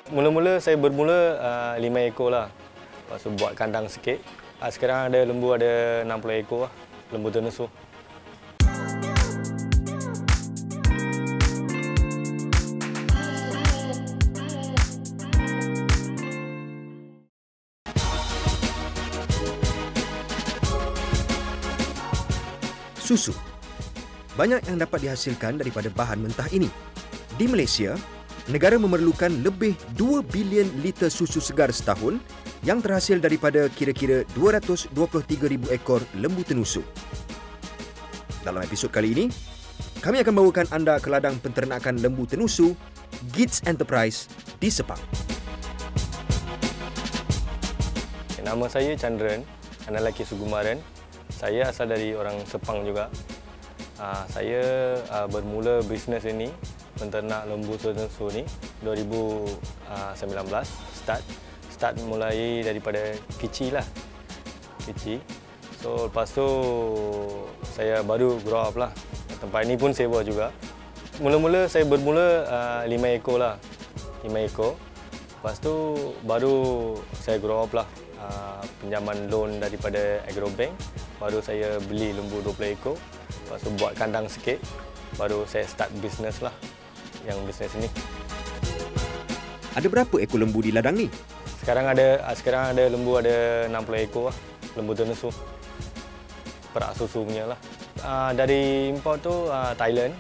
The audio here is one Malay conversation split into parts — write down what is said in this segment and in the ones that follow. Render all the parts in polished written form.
Mula-mula saya bermula 5 ekor lah. Lepas tu buat kandang sikit. Sekarang ada lembu ada 60 ekor lah, lembu tenusu. Susu. Banyak yang dapat dihasilkan daripada bahan mentah ini. Di Malaysia, negara memerlukan lebih 2 bilion liter susu segar setahun yang terhasil daripada kira-kira 223,000 ekor lembu tenusu. Dalam episod kali ini, kami akan bawakan anda ke ladang penternakan lembu tenusu Gits Enterprise di Sepang. Nama saya Chandran, anak lelaki Sugumaran. Saya asal dari orang Sepang juga. Saya bermula bisnes ini, penternak lembu tenusu ni 2019 start mulai daripada kecil lah. Kecil. So lepas tu saya baru grow up lah. Tempat ini pun sewa juga. Mula-mula saya bermula 5 ekor lah. 5 ekor. Lepas tu baru saya grow up lah. Pinjaman loan daripada Agrobank. Baru saya beli lembu 20 ekor. Lepas tu buat kandang sikit. Baru saya start bisnes lah. Yang bisnes ini. Ada berapa ekor lembu di ladang ni? Sekarang ada lembu ada 60 ekor lah. Lembu tenusu. Perak susu punya lah. Dari import tu Thailand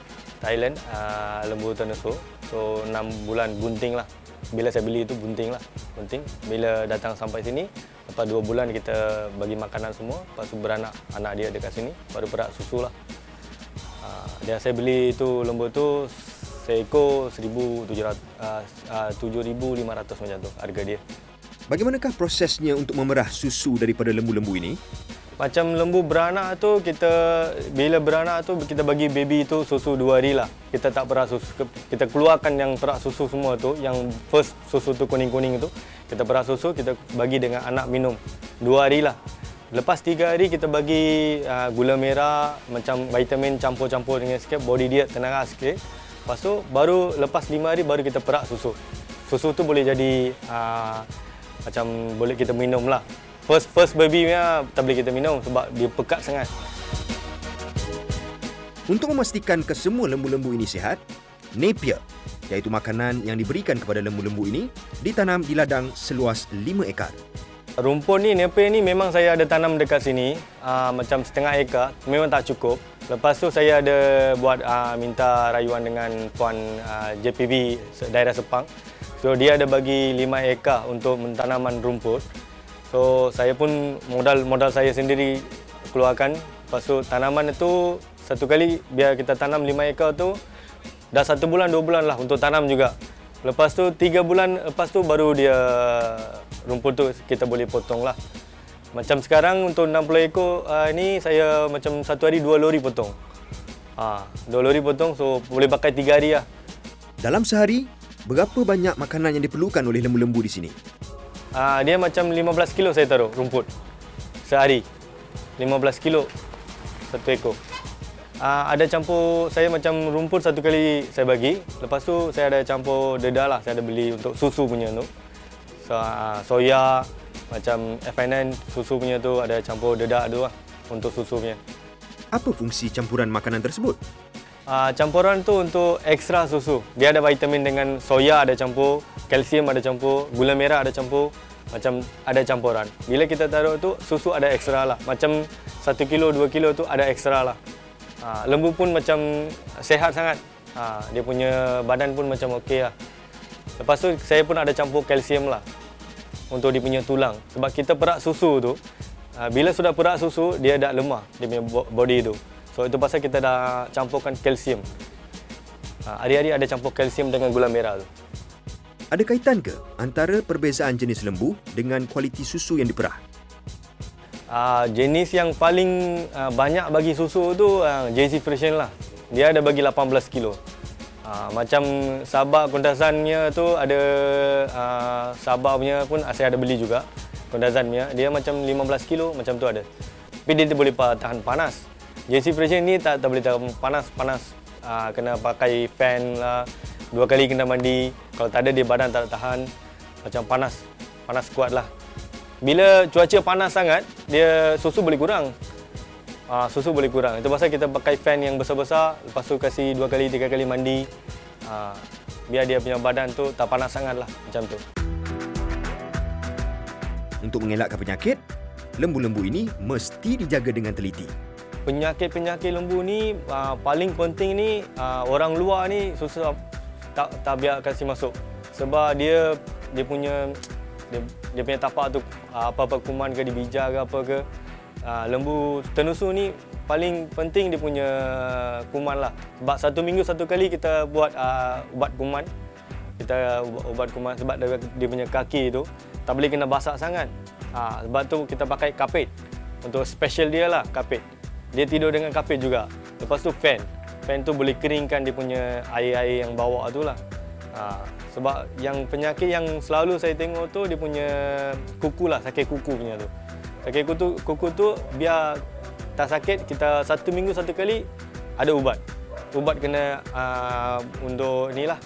lembu tenusu. So 6 bulan bunting lah. Bila saya beli itu bunting lah. Bunting. Bila datang sampai sini, lepas 2 bulan kita bagi makanan semua. Lepas tu beranak anak dia dekat sini. Baru perak susu lah. Dan saya beli itu lembu tu seekor 7,500 macam tu harga dia. Bagaimanakah prosesnya untuk memerah susu daripada lembu-lembu ini? Macam lembu beranak tu, bila beranak tu kita bagi baby tu susu 2 hari lah. Kita tak perak susu, kita keluarkan yang perak susu semua tu, yang first susu tu kuning-kuning tu. Kita perak susu, kita bagi dengan anak minum 2 hari lah. Lepas 3 hari kita bagi gula merah, macam vitamin campur-campur dengan sikit, body diet tenaga sikit. Lepas tu baru lepas 5 hari baru kita perak susu. Susu tu boleh jadi macam boleh kita minum lah. First baby punya tak boleh kita minum sebab dia pekat sangat. Untuk memastikan kesemua lembu-lembu ini sihat, Napier, iaitu makanan yang diberikan kepada lembu-lembu ini, ditanam di ladang seluas 5 ekar. Rumput ni, Napier ni memang saya ada tanam dekat sini, macam setengah ekar, memang tak cukup. Lepas tu saya ada buat minta rayuan dengan Puan JPB daerah Sepang. So dia ada bagi 5 ekar untuk mentanaman rumput. So saya pun modal saya sendiri keluarkan. Lepas tu tanaman itu satu kali biar kita tanam 5 ekar tu dah 1 bulan 2 bulan lah untuk tanam juga. Lepas tu 3 bulan lepas tu baru dia rumput tu kita boleh potong lah. Macam sekarang untuk 60 ekor ni saya macam satu hari 2 lori potong. 2 lori potong, so boleh pakai 3 hari lah. Dalam sehari, berapa banyak makanan yang diperlukan oleh lembu-lembu di sini? Dia macam 15 kilo saya taruh rumput sehari. 15 kilo satu ekor. Ada campur, saya macam rumput satu kali saya bagi. Lepas tu saya ada campur dedah lah, saya ada beli untuk susu punya tu. Soya, macam FNN susu punya tu ada campur dedah tu lah untuk susu punya. Apa fungsi campuran makanan tersebut? Campuran tu untuk ekstra susu. Dia ada vitamin dengan soya ada campur, kalsium ada campur, gula merah ada campur, macam ada campuran. Bila kita taruh tu susu ada ekstra lah. Macam 1 kilo 2 kilo tu ada ekstra lah. Lembu pun macam sehat sangat. Dia punya badan pun macam okey lah. Lepas tu saya pun ada campur kalsium lah untuk dia punya tulang. Sebab kita perak susu tu, bila sudah perak susu dia dah lemah dia punya body tu. So itu pasal kita dah campurkan kalsium. Hari-hari ada campur kalsium dengan gula merah tu. Ada kaitan ke antara perbezaan jenis lembu dengan kualiti susu yang diperah? Jenis yang paling banyak bagi susu tu JC Friesian lah. Dia ada bagi 18 kilo. Macam Sabah Kundasannya tu ada Sabah punya pun saya ada beli juga. Kundasan punya dia macam 15 kilo macam tu ada. Tapi dia boleh tahan panas. JC Friesian ni tak boleh tahan panas. Kena pakai fan lah. 2 kali kena mandi. Kalau tak ada, dia badan tak tahan. Macam panas kuat lah. Bila cuaca panas sangat, dia susu boleh kurang. Susu boleh kurang. Itu pasal kita pakai fan yang besar-besar, lepas tu kasih 2 kali 3 kali mandi. Biar dia punya badan tu tak panas sangat lah, macam tu. Untuk mengelakkan penyakit, lembu-lembu ini mesti dijaga dengan teliti. Penyakit-penyakit lembu ni paling penting ni orang luar ni susah tak biar kasih masuk. Sebab dia punya tapak tu apa-apa kuman ke dibija ke apa ke. Lembu tenusu ni paling penting dia punya kuman lah. Sebab 1 minggu 1 kali kita buat ubat kuman. Kita ubat kuman sebab dia punya kaki tu tak boleh kena basah sangat. Sebab tu kita pakai kapit. Untuk special dia lah kapit. Dia tidur dengan kapit juga. Lepas tu fan. Fan tu boleh keringkan dia punya air-air yang bawa tu lah. Sebab yang penyakit yang selalu saya tengok tu dia punya kuku lah, sakit kuku punya tu. Sakit kuku tu biar tak sakit, kita 1 minggu 1 kali ada ubat. Ubat kena untuk ni lah.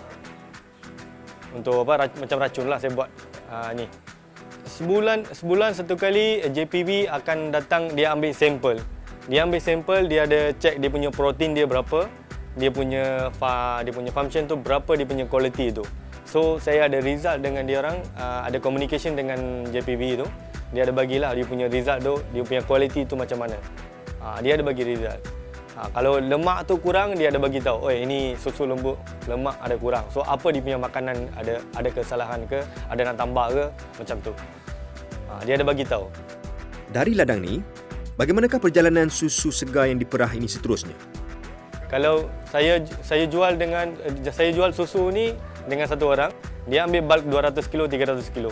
Untuk apa, macam racun lah saya buat ni. Sebulan 1 kali JPB akan datang, dia ambil sampel. Dia ambil sampel, dia ada check dia punya protein dia berapa, dia punya function tu berapa, dia punya quality tu. So saya ada result dengan dia orang, ada communication dengan JPB tu. Dia ada bagilah dia punya result tu, dia punya quality tu macam mana. Dia ada bagi result. Kalau lemak tu kurang, dia ada bagi tahu, "Oi, ini susu lembu lemak ada kurang." So apa dia punya makanan ada kesalahan ke, ada nak tambah ke, macam tu. Dia ada bagi tahu. Dari ladang ni, bagaimanakah perjalanan susu segar yang diperah ini seterusnya? Kalau saya jual susu ni dengan satu orang, dia ambil bulk 200 kilo, 300 kilo.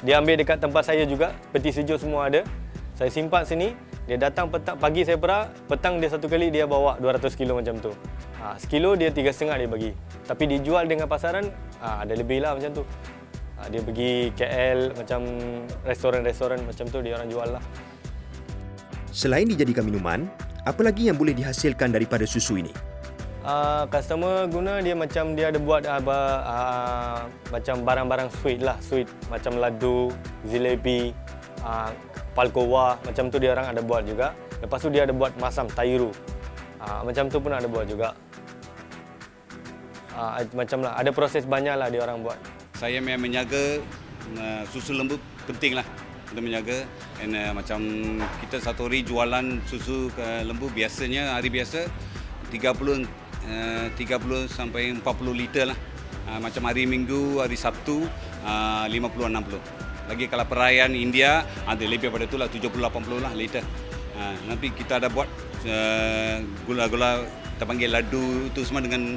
Dia ambil dekat tempat saya juga, peti sejuk semua ada. Saya simpan sini, dia datang pagi saya perah, petang dia 1 kali dia bawa 200 kilo macam tu. Sekilo dia 3,5 dia bagi. Tapi dijual dengan pasaran, ada lebih lah macam tu. Dia pergi KL, macam restoran-restoran macam tu dia orang jual lah. Selain dijadikan minuman, apa lagi yang boleh dihasilkan daripada susu ini? Customer guna dia macam dia ada buat macam barang-barang sweet lah, sweet macam ladu, jelebi, palkowa, macam tu dia orang ada buat juga. Lepas tu dia ada buat masam tairu, macam tu pun ada buat juga. Macam lah, ada proses banyak lah dia orang buat. Saya memang menjaga susu lembu penting lah untuk menjaga. Macam kita satu hari jualan susu ke lembu biasanya hari biasa 30 sampai 40 liter lah. Macam hari Minggu, hari Sabtu 50-60. Lagi kalau perayaan India ada lebih daripada tu lah 70-80 lah liter. Nanti kita ada buat gula-gula kita panggil ladu tu semua dengan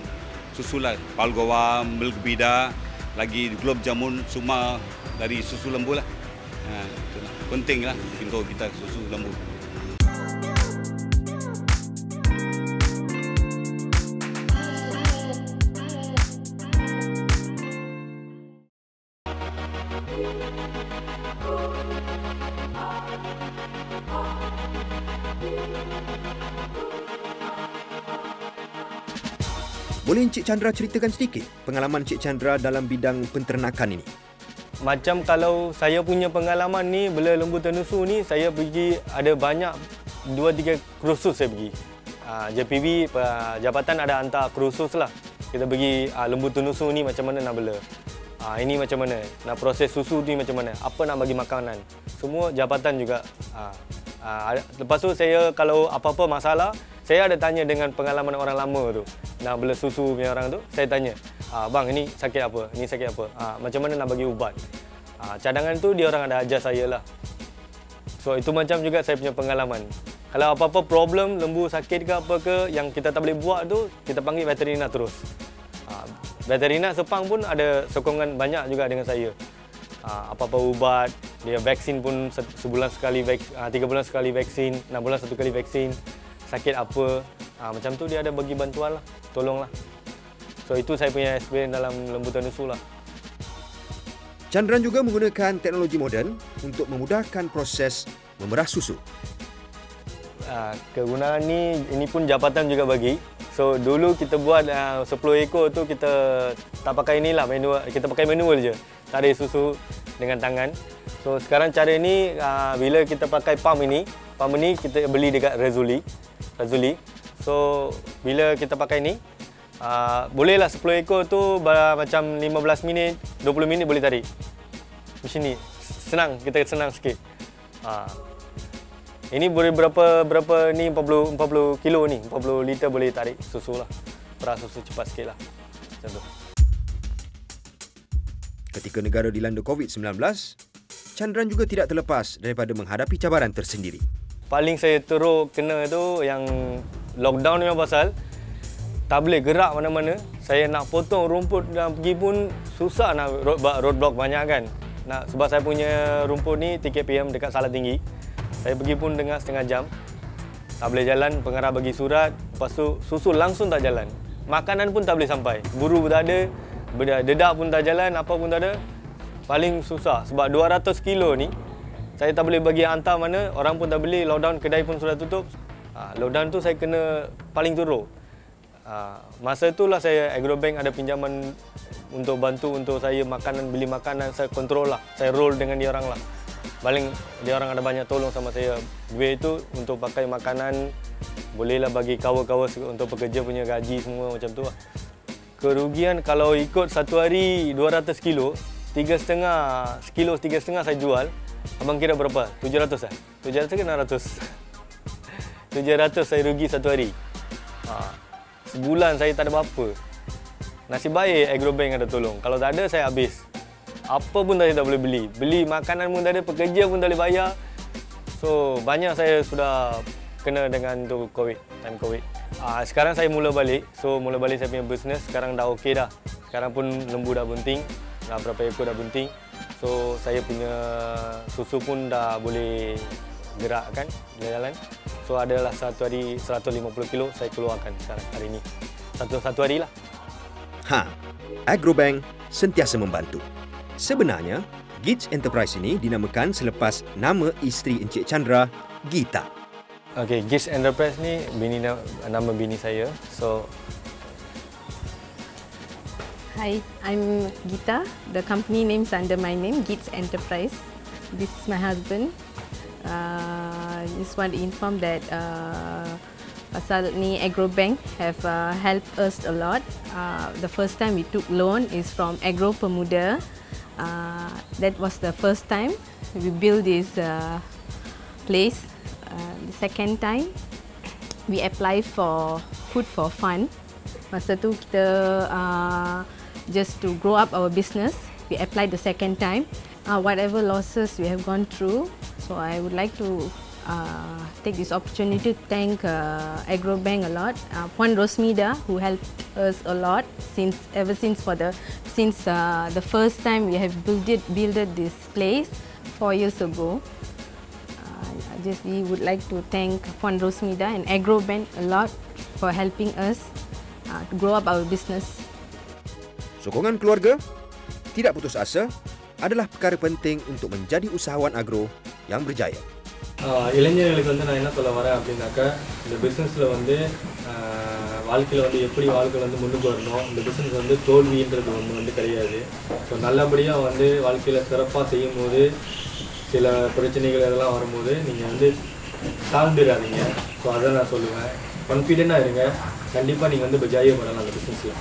susu lah, palgowa, milk bida, lagi glob jamun semua dari susu lembu lah. Itulah. Penting lah untuk kita susu lembu. Boleh Encik Chandra ceritakan sedikit pengalaman Encik Chandra dalam bidang penternakan ini? Macam kalau saya punya pengalaman ni, bila lembu tenusu ni, saya pergi ada banyak 2-3 kursus saya pergi. JPB jabatan ada hantar kursus lah. Kita pergi lembu tenusu ni macam mana nak bela. Ini macam mana, nak proses susu ni macam mana, apa nak bagi makanan. Semua jabatan juga. Lepas tu saya kalau apa-apa masalah, saya ada tanya dengan pengalaman orang lama tu. Nak bela susu punya orang tu, saya tanya, "Bang, ini sakit apa? Ini sakit apa? Macam mana nak bagi ubat?" Cadangan tu dia orang ada ajar saya lah. So itu macam juga saya punya pengalaman. Kalau apa-apa problem, lembu sakit ke apa ke yang kita tak boleh buat tu, kita panggil veterina terus. Veterina Sepang pun ada sokongan banyak juga dengan saya. Apa-apa ubat, dia vaksin pun sebulan sekali, 3 bulan sekali vaksin, 6 bulan 1 kali vaksin. Sakit apa, macam tu dia ada bagi bantuan lah, tolong lah. So itu saya punya experience dalam lembu tenusu lah. Chandran juga menggunakan teknologi moden untuk memudahkan proses memerah susu. Kegunaan ini pun jabatan juga bagi. So dulu kita buat 10 ekor tu kita tak pakai inilah manual, kita pakai manual je. Tarik susu dengan tangan. So sekarang cara ni bila kita pakai pump ini kita beli dekat Razuli. So bila kita pakai ni bolehlah 10 ekor tu macam 15 minit, 20 minit boleh tarik. Macam ni. Senang, kita senang sikit. Ini boleh berapa ni 40 kilo ni, 40 liter boleh tarik susu lah. Peras susu cepat sikit lah. Macam tu. Ketika negara dilanda COVID-19, Chandran juga tidak terlepas daripada menghadapi cabaran tersendiri. Paling saya teruk kena tu yang lockdown ni pasal tak boleh gerak mana-mana. Saya nak potong rumput dan pergi pun susah nak roadblock banyak kan. Sebab saya punya rumput ni TKPM dekat Salah Tinggi. Saya pergi pun dengan setengah jam. Tak boleh jalan, pengarah bagi surat. Lepas tu susu langsung tak jalan. Makanan pun tak boleh sampai. Buru pun tak ada, dedak pun tak jalan, apa pun tak ada. Paling susah sebab 200 kilo ni saya tak boleh bagi hantar mana, orang pun tak beli, lockdown, kedai pun sudah tutup. Lockdown tu saya kena paling teruk. Masa itulah saya Agrobank ada pinjaman untuk bantu untuk saya makanan, beli makanan, saya kontrol lah. Saya roll dengan dia orang lah. Paling dia orang ada banyak tolong sama saya. Duit itu untuk pakai makanan, bolehlah bagi kawan-kawan untuk pekerja punya gaji semua macam tu lah. Kerugian kalau ikut satu hari 200 kilo, 3,5 kilo, 3,5 saya jual. Abang kira berapa? 700 lah? 700 ke 600? 700 saya rugi satu hari. Sebulan saya tak ada apa-apa. Nasib baik Agrobank ada tolong. Kalau tak ada saya habis. Apa pun saya tak boleh beli. Beli makanan pun tak ada, pekerja pun tak boleh bayar. So banyak saya sudah kena dengan tu COVID, time COVID. Sekarang saya mula balik. So mula balik saya punya business. Sekarang dah okey dah. Sekarang pun lembu dah bunting. Dah berapa ekor dah bunting. So saya punya susu pun dah boleh gerak kan, jalan. So adalah satu hari 150 kilo saya keluarkan sekarang hari ini. Satu hari lah. Agrobank sentiasa membantu. Sebenarnya, Gits Enterprise ini dinamakan selepas nama isteri Encik Chandra, Gita. Okay, Gits Enterprise ni nama bini saya. So, hi, I'm Gita. The company name's under my name, Gits Enterprise. This is my husband. Just want to inform that pasal ni Agrobank have helped us a lot. The first time we took loan is from Agro Pemuda. That was the first time we built this place. The second time we applied for Food for Fun. Masa tu kita just to grow up our business. We applied the second time. Whatever losses we have gone through, so I would like to take this opportunity to thank Agrobank a lot. Puan Rosmida, who helped us a lot ever since the first time we have built this place 4 years ago. We would like to thank Puan Rosmida and Agrobank a lot for helping us to grow up our business. Sokongan keluarga, tidak putus asa adalah perkara penting untuk menjadi usahawan agro yang berjaya. இளைஞர்களுக்கு நான் என்ன சொல்ல வரேன் அப்படின்னாக்கா, இந்த பிஸ்னஸில் வாழ்க்கையில் எப்படி வாழ்க்கை முன்னுக்கு வரணும். இந்த பிஸ்னஸ் தோல்வின்றது ஒன்று கிடையாது. ஸோ நல்லபடியாக வாழ்க்கையில் சிறப்பாக செய்யும் போது சில பிரச்சனைகள் இதெல்லாம் வரும்போது நீங்கள் தாழ்ந்துடாதீங்க. ஸோ அதை நான் சொல்லுவேன். கான்ஃபிடென்ட்டாக இருங்க. கண்டிப்பாக நீங்கள் ஜெயிக்க பண்ணலாம் அந்த பிஸ்னஸில்.